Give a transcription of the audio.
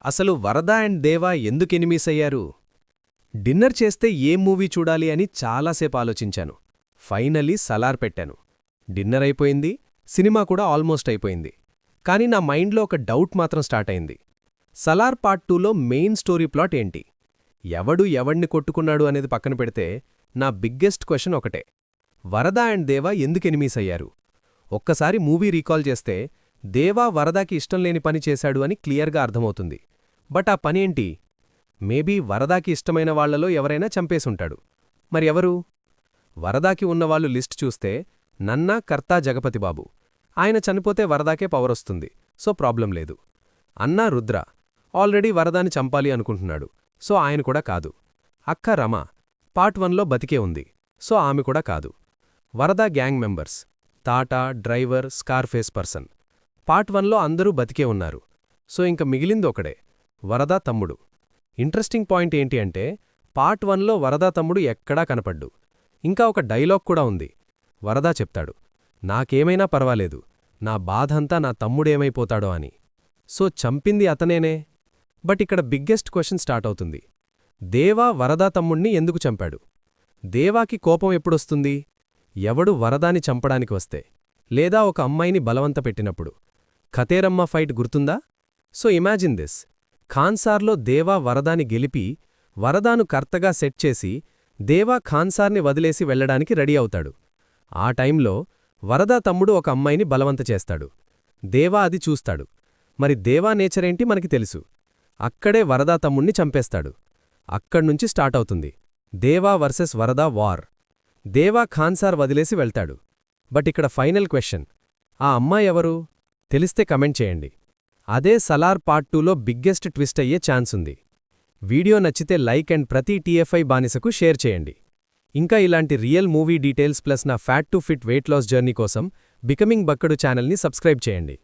అసలు వరద అండ్ దేవా ఎందుకు ఎనిమీస్ అయ్యారు? డిన్నర్ చేస్తే ఏ మూవీ చూడాలి అని చాలాసేపు ఆలోచించాను. ఫైనలీ సలార్ పెట్టాను. డిన్నర్ అయిపోయింది, సినిమా కూడా ఆల్మోస్ట్ అయిపోయింది. కానీ నా మైండ్లో ఒక డౌట్ మాత్రం స్టార్ట్ అయింది. సలార్ పార్ట్ 2లో మెయిన్ స్టోరీ ప్లాట్ ఏంటి? ఎవడు ఎవణ్ణి కొట్టుకున్నాడు అనేది పక్కన పెడితే నా బిగ్గెస్ట్ క్వశ్చన్ ఒకటే: వరద అండ్ దేవా ఎందుకు ఎనిమీస్ అయ్యారు? ఒక్కసారి మూవీ రీకాల్ చేస్తే దేవా వరదాకి ఇష్టం లేని పని చేశాడు అని క్లియర్గా అర్థమవుతుంది. బట్ ఆ పనేంటి? మేబీ వరదాకి ఇష్టమైన వాళ్లలో ఎవరైనా చంపేసుంటాడు. మరి ఎవరు? వరదాకి ఉన్నవాళ్లు లిస్ట్ చూస్తే నన్నా, కర్తా, జగపతిబాబు. ఆయన చనిపోతే వరదాకే పవరొస్తుంది, సో ప్రాబ్లం లేదు. అన్నా, రుద్ర ఆల్రెడీ వరదాని చంపాలి అనుకుంటున్నాడు, సో ఆయన కూడా కాదు. అక్క రమ పార్ట్ 1లో బతికే ఉంది, సో ఆమె కూడా కాదు. వరదా గ్యాంగ్ మెంబర్స్ తాటా, డ్రైవర్, స్కార్ఫేస్ పర్సన్ పార్ట్ 1లో అందరూ బతికే ఉన్నారు, సో ఇంక మిగిలిందొకడే, వరదా తమ్ముడు. ఇంట్రెస్టింగ్ పాయింట్ ఏంటి అంటే పార్ట్ 1లో వరదా తమ్ముడు ఎక్కడా కనపడ్డు. ఇంకా ఒక డైలాగ్ కూడా ఉంది. వరదా చెప్తాడు, నాకేమైనా పర్వాలేదు, నా బాధంతా నా తమ్ముడేమైపోతాడో అని. సో చంపింది అతనేనే. బట్ ఇక్కడ బిగ్గెస్ట్ క్వశ్చన్ స్టార్ట్ అవుతుంది. దేవా వరదా తమ్ముణ్ణి ఎందుకు చంపాడు? దేవాకి కోపం ఎప్పుడొస్తుంది? ఎవడు వరదాని చంపడానికి వస్తే, లేదా ఒక అమ్మాయిని బలవంత పెట్టినప్పుడు. ఖతేరమ్మ ఫైట్ గుర్తుందా? So imagine this. ఖాన్సార్లో దేవా వరదాని గెలిపి వరదాను కర్తగా సెట్ చేసి దేవా ఖాన్సార్ని వదిలేసి వెళ్లడానికి రెడీ అవుతాడు. ఆ టైంలో వరదా తమ్ముడు ఒక అమ్మాయిని బలవంత చేస్తాడు. దేవా అది చూస్తాడు. మరి దేవా నేచరేంటి మనకి తెలుసు. అక్కడే వరదా తమ్ముణ్ణి చంపేస్తాడు. అక్కడ్నుంచి స్టార్ట్ అవుతుంది దేవా వర్సెస్ వరదా వార్. దేవా ఖాన్సార్ వదిలేసి వెళ్తాడు. బట్ ఇక్కడ ఫైనల్ క్వశ్చన్: ఆ అమ్మాయి ఎవరు? తెలిస్తే కమెంట్ చేయండి. అదే సలార్ పార్ట్ 2లో బిగ్గెస్ట్ ట్విస్ట్ అయ్యే ఛాన్స్ ఉంది. వీడియో నచ్చితే లైక్ అండ్ ప్రతి టీఎఫ్ఐ బానిసకు షేర్ చేయండి. ఇంకా ఇలాంటి రియల్ మూవీ డీటెయిల్స్ ప్లస్ నా fat to fit weight loss journey కోసం బికమింగ్ బక్కడు ఛానల్ని సబ్స్క్రైబ్ చేయండి.